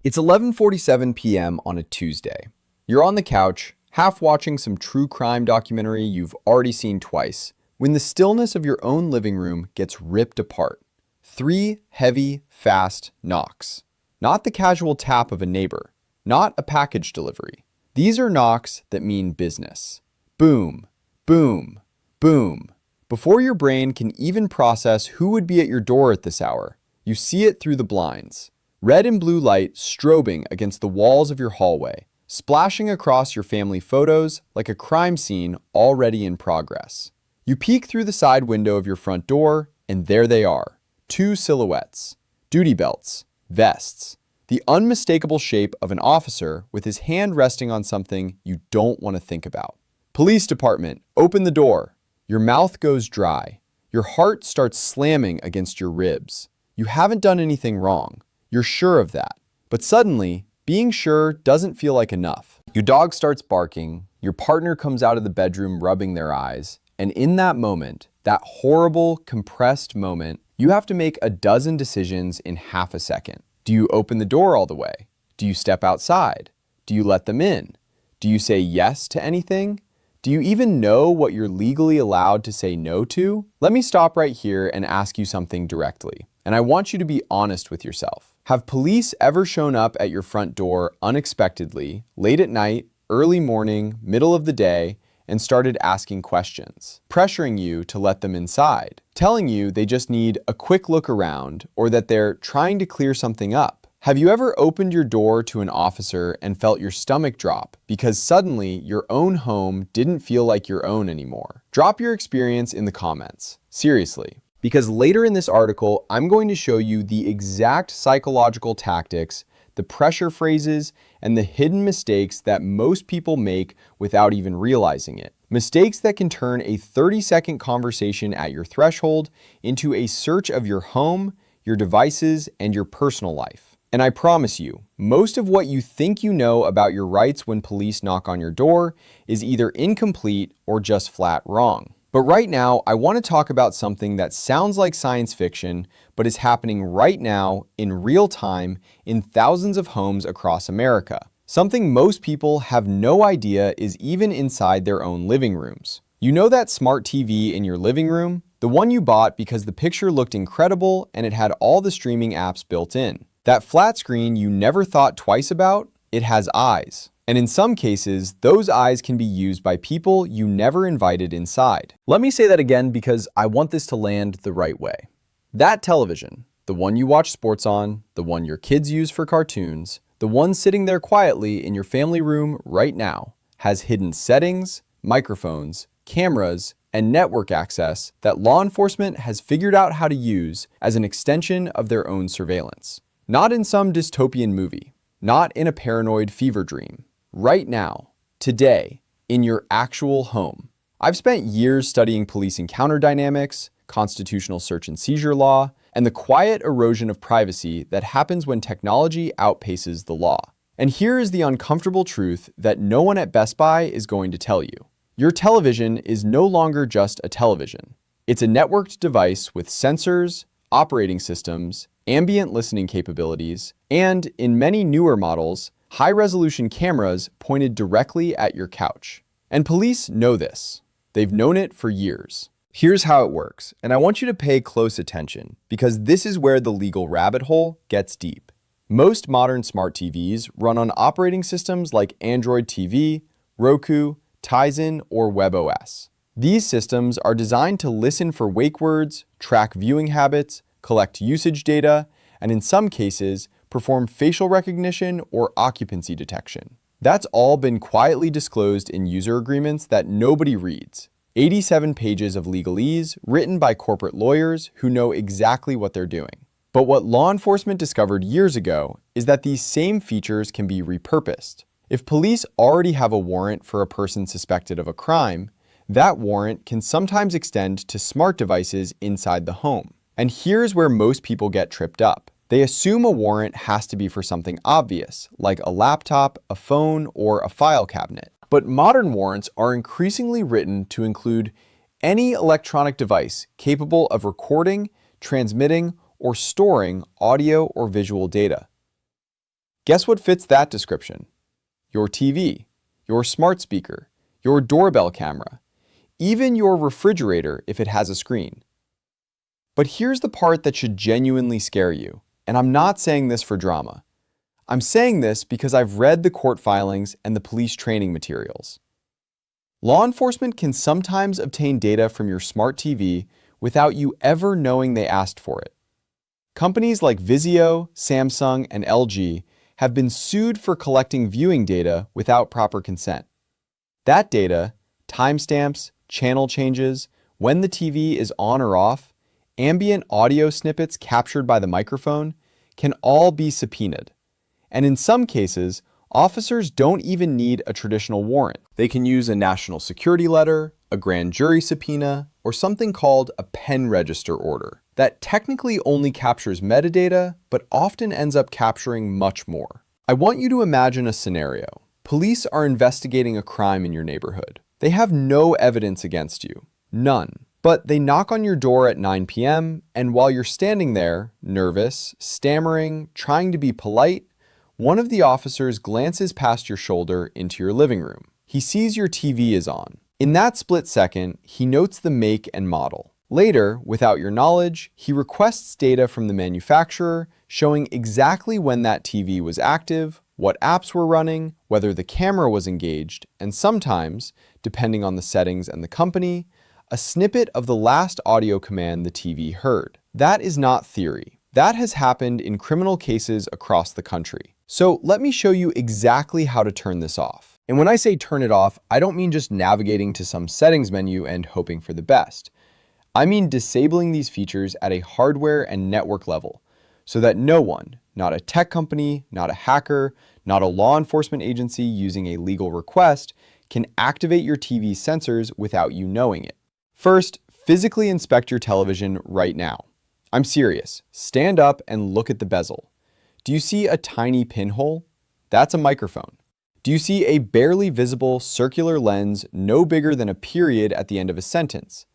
It's 11:47 p.m. on a Tuesday. You're on the couch, half watching some true crime documentary you've already seen twice, when the stillness of your own living room gets ripped apart. 3 heavy, fast knocks. Not the casual tap of a neighbor, not a package delivery. These are knocks that mean business. Boom, boom, boom. Before your brain can even process who would be at your door at this hour, you see it through the blinds. Red and blue light strobing against the walls of your hallway, splashing across your family photos like a crime scene already in progress. You peek through the side window of your front door, and there they are. 2 silhouettes. Duty belts. Vests. The unmistakable shape of an officer with his hand resting on something you don't want to think about. Police department, open the door. Your mouth goes dry. Your heart starts slamming against your ribs. You haven't done anything wrong. You're sure of that. But suddenly, being sure doesn't feel like enough. Your dog starts barking, your partner comes out of the bedroom rubbing their eyes, and in that moment, that horrible, compressed moment, you have to make a dozen decisions in half a second. Do you open the door all the way? Do you step outside? Do you let them in? Do you say yes to anything? Do you even know what you're legally allowed to say no to? Let me stop right here and ask you something directly. And I want you to be honest with yourself. Have police ever shown up at your front door unexpectedly, late at night, early morning, middle of the day, and started asking questions, pressuring you to let them inside, telling you they just need a quick look around or that they're trying to clear something up? Have you ever opened your door to an officer and felt your stomach drop because suddenly your own home didn't feel like your own anymore? Drop your experience in the comments. Seriously. Because later in this article, I'm going to show you the exact psychological tactics, the pressure phrases, and the hidden mistakes that most people make without even realizing it. Mistakes that can turn a 30-second conversation at your threshold into a search of your home, your devices, and your personal life. And I promise you, most of what you think you know about your rights when police knock on your door is either incomplete or just flat wrong. But right now, I want to talk about something that sounds like science fiction, but is happening right now in real time in thousands of homes across America. Something most people have no idea is even inside their own living rooms. You know that smart TV in your living room? The one you bought because the picture looked incredible and it had all the streaming apps built in. That flat screen you never thought twice about? It has eyes. And in some cases, those eyes can be used by people you never invited inside. Let me say that again because I want this to land the right way. That television, the one you watch sports on, the one your kids use for cartoons, the one sitting there quietly in your family room right now, has hidden settings, microphones, cameras, and network access that law enforcement has figured out how to use as an extension of their own surveillance. Not in some dystopian movie, not in a paranoid fever dream. Right now, today, in your actual home. I've spent years studying police encounter dynamics, constitutional search and seizure law, and the quiet erosion of privacy that happens when technology outpaces the law. And here is the uncomfortable truth that no one at Best Buy is going to tell you. Your television is no longer just a television. It's a networked device with sensors, operating systems, ambient listening capabilities, and, in many newer models, high-resolution cameras pointed directly at your couch. And police know this. They've known it for years. Here's how it works, and I want you to pay close attention, because this is where the legal rabbit hole gets deep. Most modern smart TVs run on operating systems like Android TV, Roku, Tizen, or WebOS. These systems are designed to listen for wake words, track viewing habits, collect usage data, and in some cases, perform facial recognition or occupancy detection. That's all been quietly disclosed in user agreements that nobody reads. 87 pages of legalese written by corporate lawyers who know exactly what they're doing. But what law enforcement discovered years ago is that these same features can be repurposed. If police already have a warrant for a person suspected of a crime, that warrant can sometimes extend to smart devices inside the home. And here's where most people get tripped up. They assume a warrant has to be for something obvious, like a laptop, a phone, or a file cabinet. But modern warrants are increasingly written to include any electronic device capable of recording, transmitting, or storing audio or visual data. Guess what fits that description? Your TV, your smart speaker, your doorbell camera, even your refrigerator if it has a screen. But here's the part that should genuinely scare you, and I'm not saying this for drama. I'm saying this because I've read the court filings and the police training materials. Law enforcement can sometimes obtain data from your smart TV without you ever knowing they asked for it. Companies like Vizio, Samsung, and LG have been sued for collecting viewing data without proper consent. That data, timestamps, channel changes, when the TV is on or off, ambient audio snippets captured by the microphone, can all be subpoenaed. And in some cases, officers don't even need a traditional warrant. They can use a national security letter, a grand jury subpoena, or something called a pen register order that technically only captures metadata, but often ends up capturing much more. I want you to imagine a scenario. Police are investigating a crime in your neighborhood. They have no evidence against you, none. But they knock on your door at 9 p.m., and while you're standing there, nervous, stammering, trying to be polite, one of the officers glances past your shoulder into your living room. He sees your TV is on. In that split second, he notes the make and model. Later, without your knowledge, he requests data from the manufacturer showing exactly when that TV was active, what apps were running, whether the camera was engaged, and sometimes, depending on the settings and the company, a snippet of the last audio command the TV heard. That is not theory. That has happened in criminal cases across the country. So let me show you exactly how to turn this off. And when I say turn it off, I don't mean just navigating to some settings menu and hoping for the best. I mean disabling these features at a hardware and network level so that no one, not a tech company, not a hacker, not a law enforcement agency using a legal request, can activate your TV's sensors without you knowing it. First, physically inspect your television right now. I'm serious. Stand up and look at the bezel. Do you see a tiny pinhole? That's a microphone. Do you see a barely visible circular lens no bigger than a period at the end of a sentence?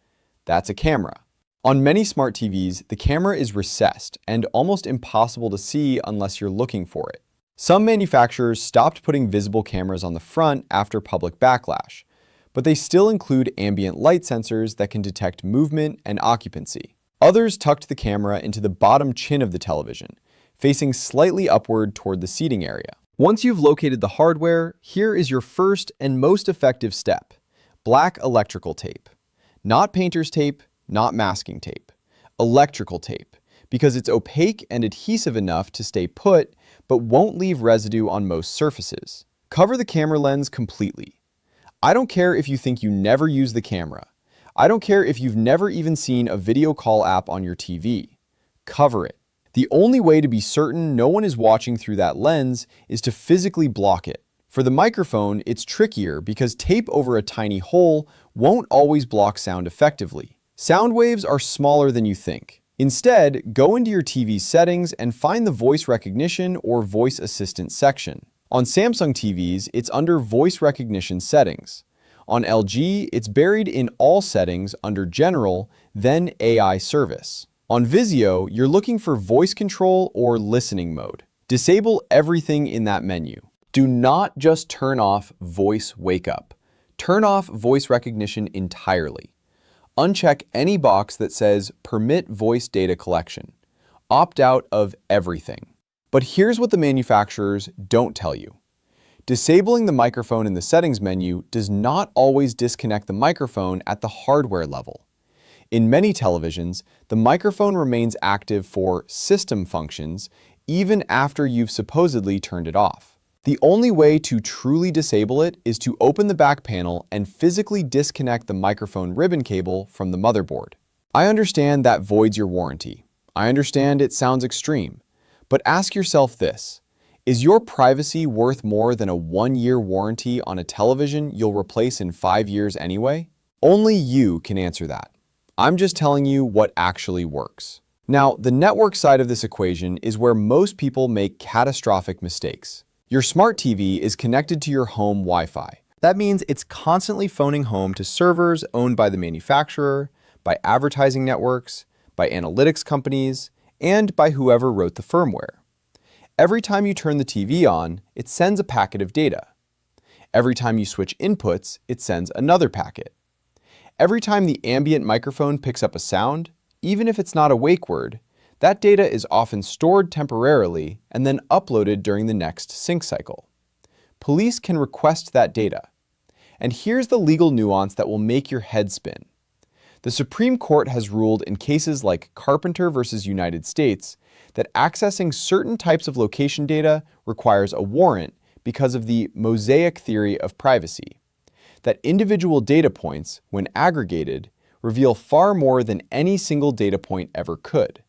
That's a camera. On many smart TVs, the camera is recessed and almost impossible to see unless you're looking for it. Some manufacturers stopped putting visible cameras on the front after public backlash, but they still include ambient light sensors that can detect movement and occupancy. Others tucked the camera into the bottom chin of the television, facing slightly upward toward the seating area. Once you've located the hardware, here is your first and most effective step: black electrical tape. Not painter's tape, not masking tape. Electrical tape, because it's opaque and adhesive enough to stay put, but won't leave residue on most surfaces. Cover the camera lens completely. I don't care if you think you never use the camera. I don't care if you've never even seen a video call app on your TV. Cover it. The only way to be certain no one is watching through that lens is to physically block it. For the microphone, it's trickier because tape over a tiny hole won't always block sound effectively. Sound waves are smaller than you think. Instead, go into your TV's settings and find the voice recognition or voice assistant section. On Samsung TVs, it's under voice recognition settings. On LG, it's buried in all settings under General, then AI service. On Vizio, you're looking for voice control or listening mode. Disable everything in that menu. Do not just turn off voice wake up. Turn off voice recognition entirely. Uncheck any box that says permit voice data collection. Opt out of everything. But here's what the manufacturers don't tell you. Disabling the microphone in the settings menu does not always disconnect the microphone at the hardware level. In many televisions, the microphone remains active for system functions even after you've supposedly turned it off. The only way to truly disable it is to open the back panel and physically disconnect the microphone ribbon cable from the motherboard. I understand that voids your warranty. I understand it sounds extreme. But ask yourself this: is your privacy worth more than a 1-year warranty on a television you'll replace in 5 years anyway? Only you can answer that. I'm just telling you what actually works. Now, the network side of this equation is where most people make catastrophic mistakes. Your smart TV is connected to your home Wi-Fi. That means it's constantly phoning home to servers owned by the manufacturer, by advertising networks, by analytics companies, and by whoever wrote the firmware. Every time you turn the TV on, it sends a packet of data. Every time you switch inputs, it sends another packet. Every time the ambient microphone picks up a sound, even if it's not a wake word, that data is often stored temporarily and then uploaded during the next sync cycle. Police can request that data. And here's the legal nuance that will make your head spin. The Supreme Court has ruled in cases like Carpenter versus United States that accessing certain types of location data requires a warrant because of the mosaic theory of privacy, that individual data points, when aggregated, reveal far more than any single data point ever could.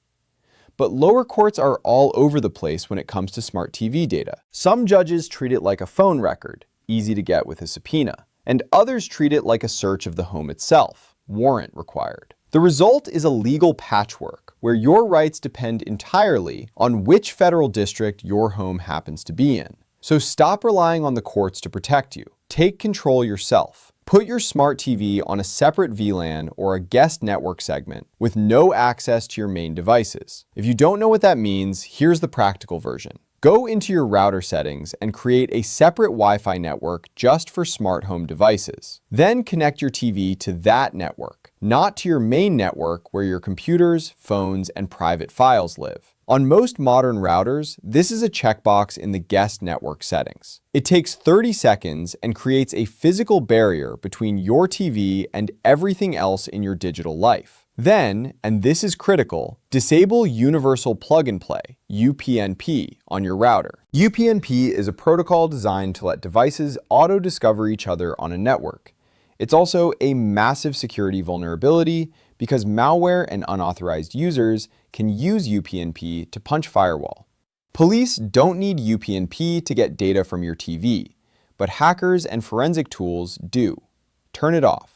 But lower courts are all over the place when it comes to smart TV data. Some judges treat it like a phone record, easy to get with a subpoena, and others treat it like a search of the home itself, warrant required. The result is a legal patchwork where your rights depend entirely on which federal district your home happens to be in. So stop relying on the courts to protect you. Take control yourself. Put your smart TV on a separate VLAN or a guest network segment with no access to your main devices. If you don't know what that means, here's the practical version. Go into your router settings and create a separate Wi-Fi network just for smart home devices. Then connect your TV to that network, not to your main network where your computers, phones, and private files live. On most modern routers, this is a checkbox in the guest network settings. It takes 30 seconds and creates a physical barrier between your TV and everything else in your digital life. Then, and this is critical, disable Universal Plug and Play, UPnP, on your router. UPnP is a protocol designed to let devices auto-discover each other on a network. It's also a massive security vulnerability because malware and unauthorized users can use UPnP to punch firewall. Police don't need UPnP to get data from your TV, but hackers and forensic tools do. Turn it off.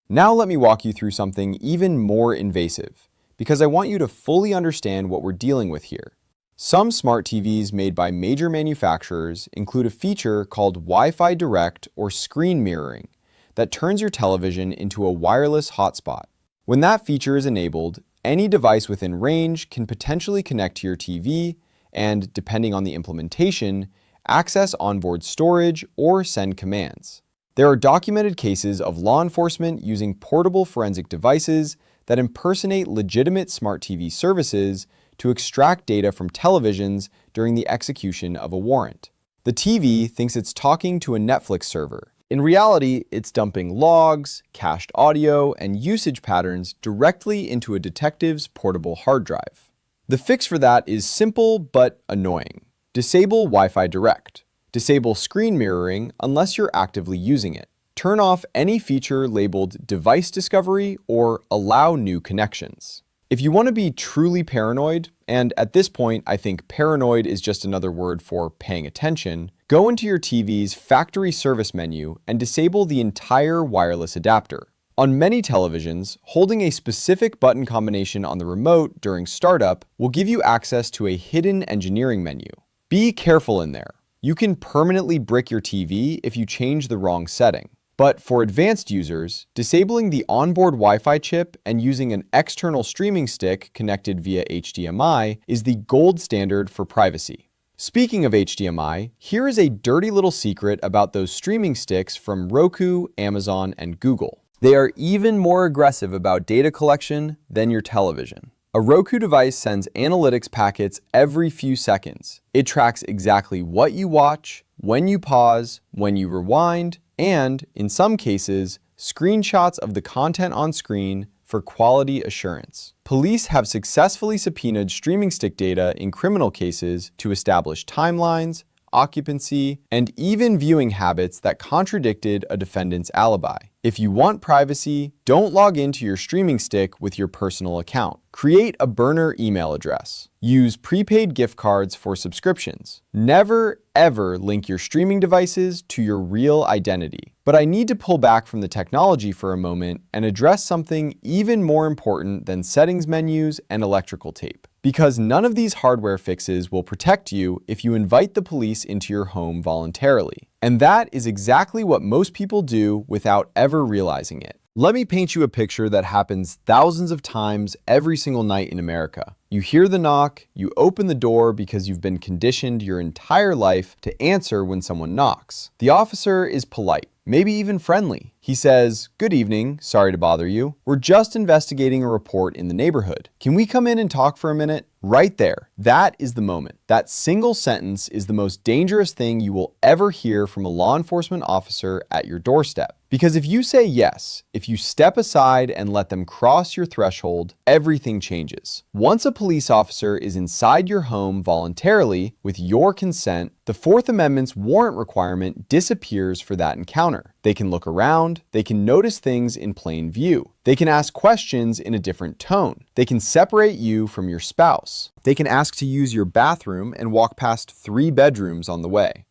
Now let me walk you through something even more invasive, because I want you to fully understand what we're dealing with here. Some smart TVs made by major manufacturers include a feature called Wi-Fi Direct or screen mirroring that turns your television into a wireless hotspot. When that feature is enabled, any device within range can potentially connect to your TV and, depending on the implementation, access onboard storage or send commands. There are documented cases of law enforcement using portable forensic devices that impersonate legitimate smart TV services to extract data from televisions during the execution of a warrant. The TV thinks it's talking to a Netflix server. In reality, it's dumping logs, cached audio, and usage patterns directly into a detective's portable hard drive. The fix for that is simple but annoying. Disable Wi-Fi Direct. Disable screen mirroring unless you're actively using it. Turn off any feature labeled Device Discovery or Allow New Connections. If you want to be truly paranoid, and at this point I think paranoid is just another word for paying attention, go into your TV's factory service menu and disable the entire wireless adapter. On many televisions, holding a specific button combination on the remote during startup will give you access to a hidden engineering menu. Be careful in there. You can permanently brick your TV if you change the wrong setting. But for advanced users, disabling the onboard Wi-Fi chip and using an external streaming stick connected via HDMI is the gold standard for privacy. Speaking of HDMI, here is a dirty little secret about those streaming sticks from Roku, Amazon, and Google. They are even more aggressive about data collection than your television. A Roku device sends analytics packets every few seconds. It tracks exactly what you watch, when you pause, when you rewind, and, in some cases, screenshots of the content on screen for quality assurance. Police have successfully subpoenaed streaming stick data in criminal cases to establish timelines, occupancy, and even viewing habits that contradicted a defendant's alibi. If you want privacy, don't log into your streaming stick with your personal account. Create a burner email address. Use prepaid gift cards for subscriptions. Never, ever link your streaming devices to your real identity. But I need to pull back from the technology for a moment and address something even more important than settings menus and electrical tape. Because none of these hardware fixes will protect you if you invite the police into your home voluntarily. And that is exactly what most people do without ever realizing it. Let me paint you a picture that happens thousands of times every single night in America. You hear the knock, you open the door because you've been conditioned your entire life to answer when someone knocks. The officer is polite, maybe even friendly. He says, "Good evening, sorry to bother you. We're just investigating a report in the neighborhood. Can we come in and talk for a minute?" Right there, that is the moment. That single sentence is the most dangerous thing you will ever hear from a law enforcement officer at your doorstep. Because if you say yes, if you step aside and let them cross your threshold, everything changes. Once a police officer is inside your home voluntarily, with your consent, the Fourth Amendment's warrant requirement disappears for that encounter. They can look around, they can notice things in plain view. They can ask questions in a different tone. They can separate you from your spouse. They can ask to use your bathroom and walk past 3 bedrooms on the way.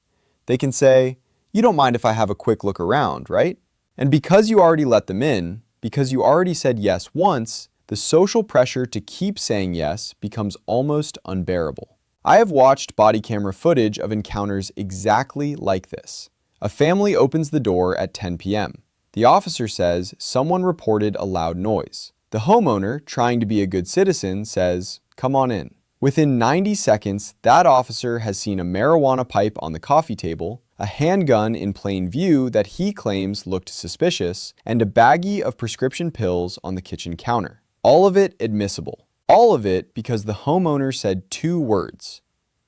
They can say, "You don't mind if I have a quick look around, right?" And because you already let them in, because you already said yes once, the social pressure to keep saying yes becomes almost unbearable. I have watched body camera footage of encounters exactly like this. A family opens the door at 10 p.m. The officer says someone reported a loud noise. The homeowner, trying to be a good citizen, says, "Come on in." Within 90 seconds, that officer has seen a marijuana pipe on the coffee table, a handgun in plain view that he claims looked suspicious, and a baggie of prescription pills on the kitchen counter. All of it admissible. All of it because the homeowner said 2 words,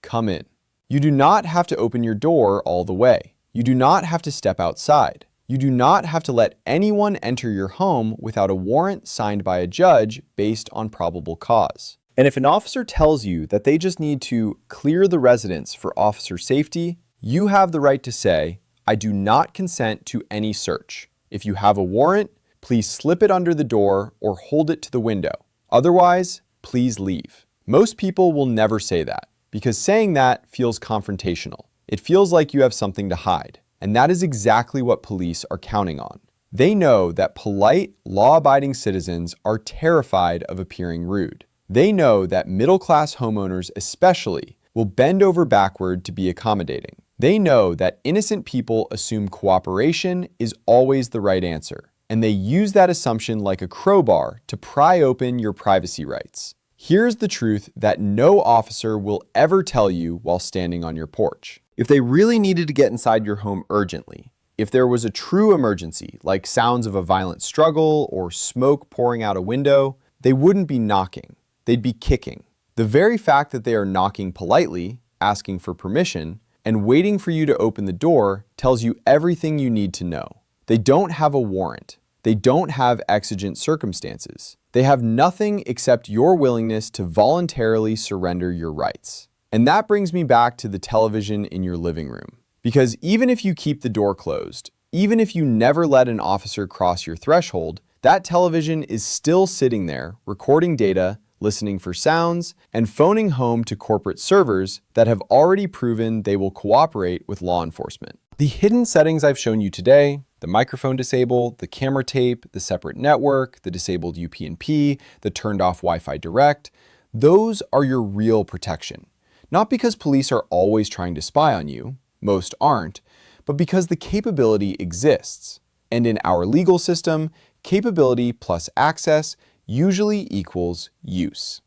"Come in." You do not have to open your door all the way. You do not have to step outside. You do not have to let anyone enter your home without a warrant signed by a judge based on probable cause. And if an officer tells you that they just need to clear the residence for officer safety, you have the right to say, "I do not consent to any search. If you have a warrant, please slip it under the door or hold it to the window. Otherwise, please leave." Most people will never say that because saying that feels confrontational. It feels like you have something to hide. And that is exactly what police are counting on. They know that polite, law-abiding citizens are terrified of appearing rude. They know that middle-class homeowners especially will bend over backward to be accommodating. They know that innocent people assume cooperation is always the right answer, and they use that assumption like a crowbar to pry open your privacy rights. Here's the truth that no officer will ever tell you while standing on your porch. If they really needed to get inside your home urgently, if there was a true emergency, like sounds of a violent struggle or smoke pouring out a window, they wouldn't be knocking, they'd be kicking. The very fact that they are knocking politely, asking for permission, and waiting for you to open the door tells you everything you need to know. They don't have a warrant. They don't have exigent circumstances. They have nothing except your willingness to voluntarily surrender your rights. And that brings me back to the television in your living room. Because even if you keep the door closed, even if you never let an officer cross your threshold, that television is still sitting there, recording data, listening for sounds, and phoning home to corporate servers that have already proven they will cooperate with law enforcement. The hidden settings I've shown you today, the microphone disabled, the camera tape, the separate network, the disabled UPnP, the turned off Wi-Fi direct, those are your real protection. Not because police are always trying to spy on you, most aren't, but because the capability exists. And in our legal system, capability plus access usually equals use.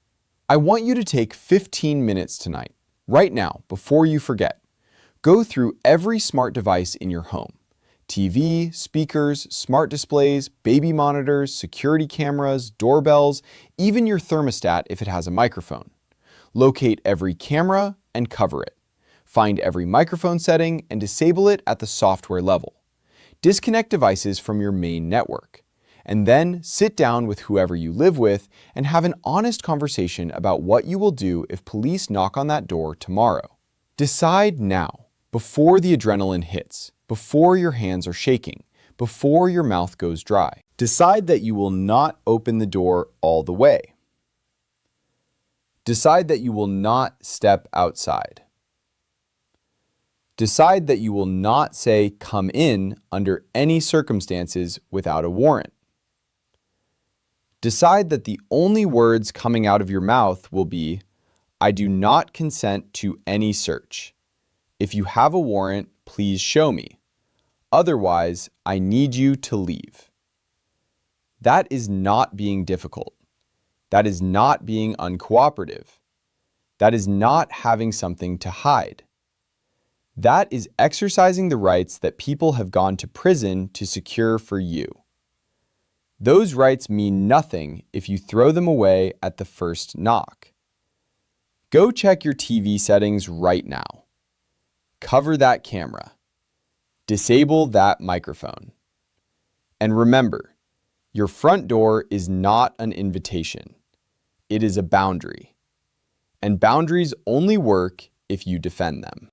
I want you to take 15 minutes tonight, right now, before you forget. Go through every smart device in your home. TV, speakers, smart displays, baby monitors, security cameras, doorbells, even your thermostat if it has a microphone. Locate every camera and cover it. Find every microphone setting and disable it at the software level. Disconnect devices from your main network. And then sit down with whoever you live with and have an honest conversation about what you will do if police knock on that door tomorrow. Decide now, before the adrenaline hits, before your hands are shaking, before your mouth goes dry. Decide that you will not open the door all the way. Decide that you will not step outside. Decide that you will not say "come in" under any circumstances without a warrant. Decide that the only words coming out of your mouth will be, "I do not consent to any search. If you have a warrant, please show me. Otherwise, I need you to leave." That is not being difficult. That is not being uncooperative. That is not having something to hide. That is exercising the rights that people have gone to prison to secure for you. Those rights mean nothing if you throw them away at the first knock. Go check your TV settings right now. Cover that camera. Disable that microphone. And remember, your front door is not an invitation. It is a boundary. And boundaries only work if you defend them.